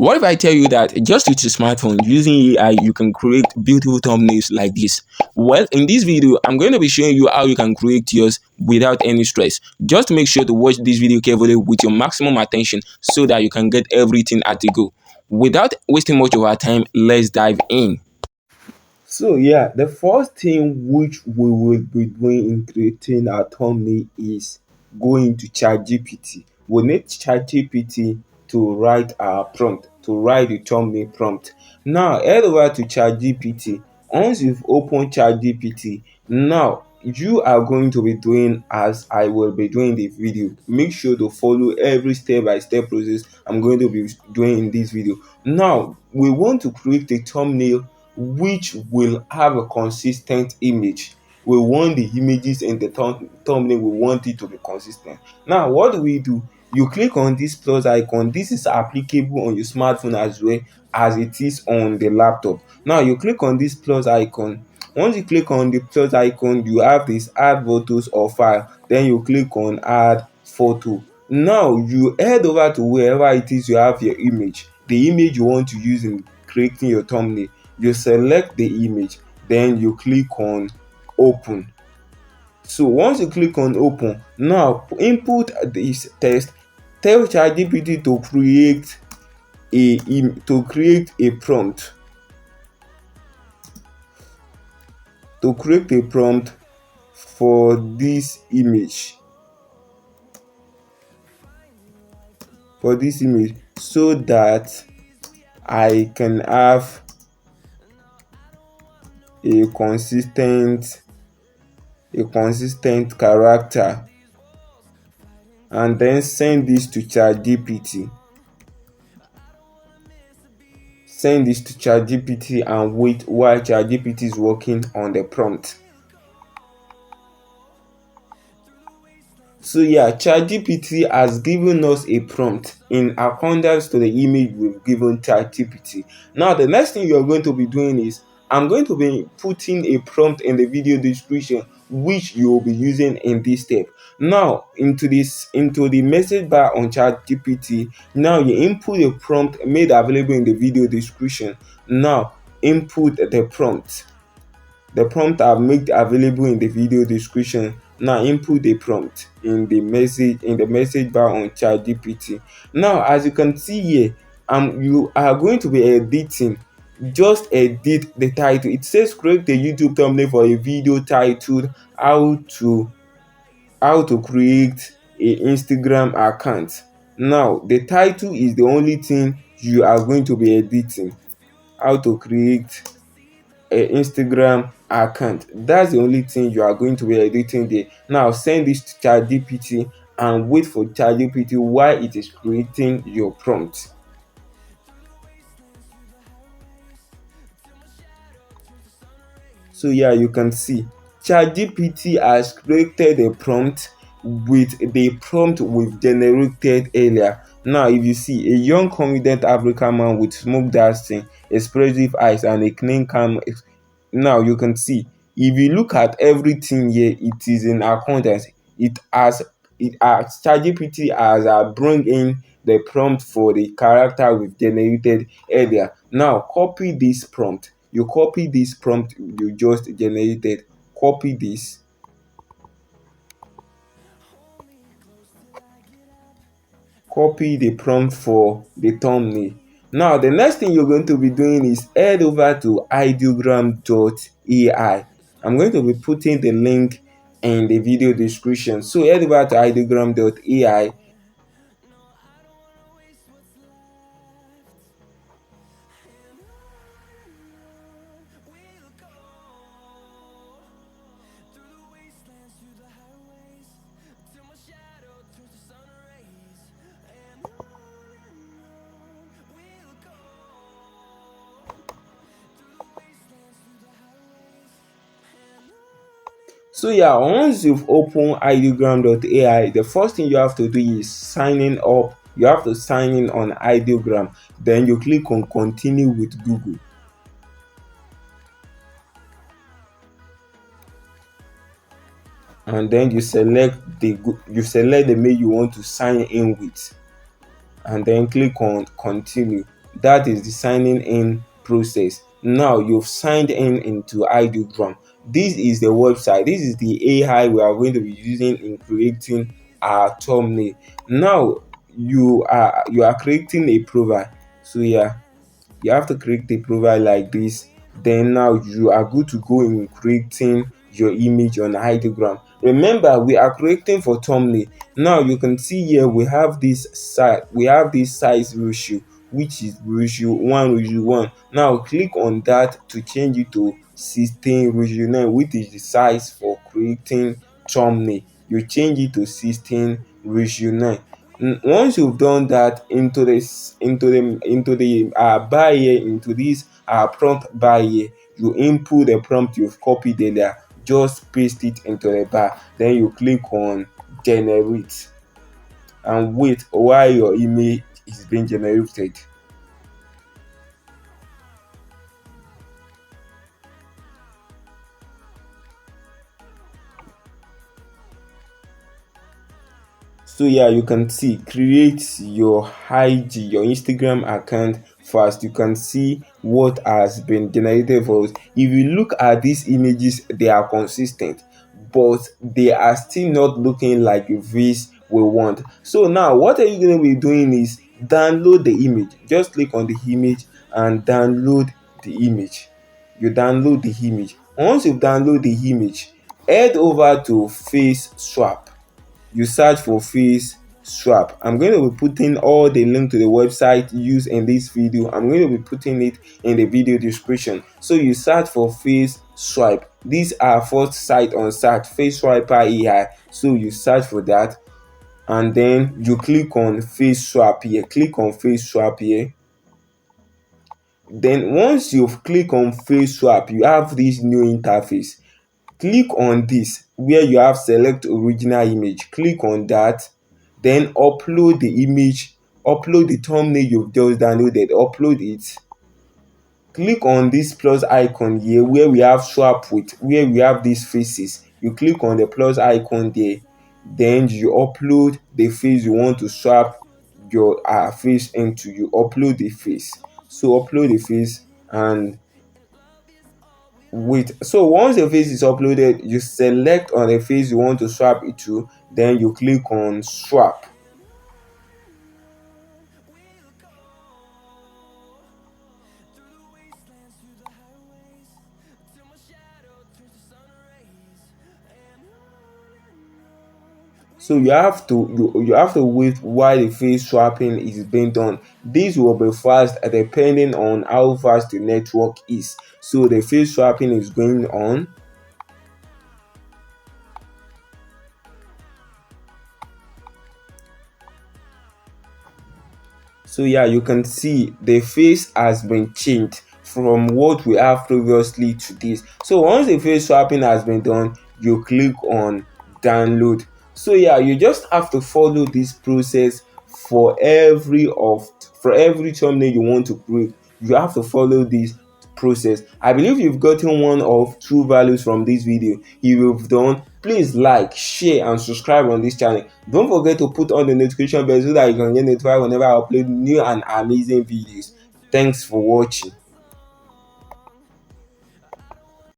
What if I tell you that just with your smartphone using AI, you can create beautiful thumbnails like this? Well, in this video, I'm going to be showing you how you can create yours without any stress. Just make sure to watch this video carefully with your maximum attention so that you can get everything at the go. Without wasting much of our time, let's dive in. So yeah, the first thing which we will be doing in creating our thumbnail is going to ChatGPT. We need ChatGPT to write our prompt, to write the thumbnail prompt. Now head over to ChatGPT. Once you've opened ChatGPT, now you are going to be doing as I will be doing the video. Make sure to follow every step-by-step process I'm going to be doing in this video. Now we want to create a thumbnail which will have a consistent image. We want the images in the thumbnail, we want it to be consistent. Now what do? You click on this plus icon. This is applicable on your smartphone as well as it is on the laptop. Now you click on this plus icon. Once you click on the plus icon, you have this add photos or file. Then you click on add photo. Now you head over to wherever it is you have your image, the image you want to use in creating your thumbnail. You select the image, then you click on open. So once you click on open, now input this text. Tell ChatGPT to create a prompt, for this image, so that I can have a consistent character, and then send this to ChatGPT. And wait while ChatGPT is working on the prompt. So yeah, ChatGPT has given us a prompt in accordance to the image we've given ChatGPT. Now the next thing you're going to be doing is I'm going to be putting a prompt in the video description which you will be using in this step. Now into the message bar on ChatGPT, now you input a prompt made available in the video description. Now input the prompt. The prompt I've made available in the video description. Now input the prompt in the message bar on ChatGPT. Now as you can see here, you are going to be editing. Just edit the title. It says create a YouTube thumbnail for a video titled how to create a Instagram account. Now the title is the only thing you are going to be editing. How to create a Instagram account. That's the only thing you are going to be editing there. Now send this to ChatGPT and wait for ChatGPT while it is creating your prompt. So yeah, you can see ChatGPT has created a prompt with the prompt we've generated earlier. Now if you see a young confident African man with smoke dancing, expressive eyes and a clean calm, now you can see if you look at everything here, it is in accordance. It has ChatGPT has bring in the prompt for the character we've generated earlier. Now copy this prompt. You copy this prompt you just generated. Copy this. Copy the prompt for the thumbnail. Now the next thing you're going to be doing is head over to ideogram.ai. I'm going to be putting the link in the video description. So head over to ideogram.ai. So yeah, once you've opened ideogram.ai, the first thing you have to do is signing up. You have to sign in on Ideogram. Then you click on continue with Google. And then you select the mail you want to sign in with, and then click on continue. That is the signing in process. Now you've signed in into ideogram. This is the website. This is the AI we are going to be using in creating our thumbnail. Now you are creating a profile. So yeah, you have to create a profile like this. Then now you are good to go in creating your image on ideogram. Remember, we are creating for thumbnail. Now you can see here we have this size ratio, which is ratio 1:1. Now click on that to change it to 16:9, which is the size for creating thumbnail. You change it to 16:9. Once you've done that, into the bar here, into this prompt bar here, you input the prompt you've copied earlier, just paste it into the bar, then you click on generate and wait while your image is being generated. So yeah, you can see create your IG, your Instagram account first. You can see what has been generated for us. If you look at these images, they are consistent, but they are still not looking like this we want. So now what are you going to be doing is download the image. Just click on the image and download the image. You download the image. Once you download the image, head over to face swap. You search for face swap. I'm going to be putting all the link to the website used in this video. I'm going to be putting it in the video description. So you search for face swipe. These are first site on search, face swiper AI. So you search for that and then you click on face swap here. Click on face swap here. Then once you've clicked on face swap, you have this new interface. Click on this where you have select original image. Click on that, then upload the image, upload the thumbnail you've just downloaded, upload it. Click on this plus icon here where we have swap with, where we have these faces. You click on the plus icon there, then you upload the face you want to swap your face into. You upload the face. So upload the face and wait. So once the face is uploaded, you select on the face you want to swap it to, then you click on swap. So you have to wait while the face swapping is being done. This will be fast depending on how fast the network is. So the face swapping is going on. So yeah, you can see the face has been changed from what we have previously to this. So once the face swapping has been done, you click on download. So yeah, you just have to follow this process for every thumbnail you want to create. You have to follow this process. I believe you've gotten one of two values from this video. If you've done, please like, share and subscribe on this channel. Don't forget to put on the notification bell so that you can get notified whenever I upload new and amazing videos. Thanks for watching.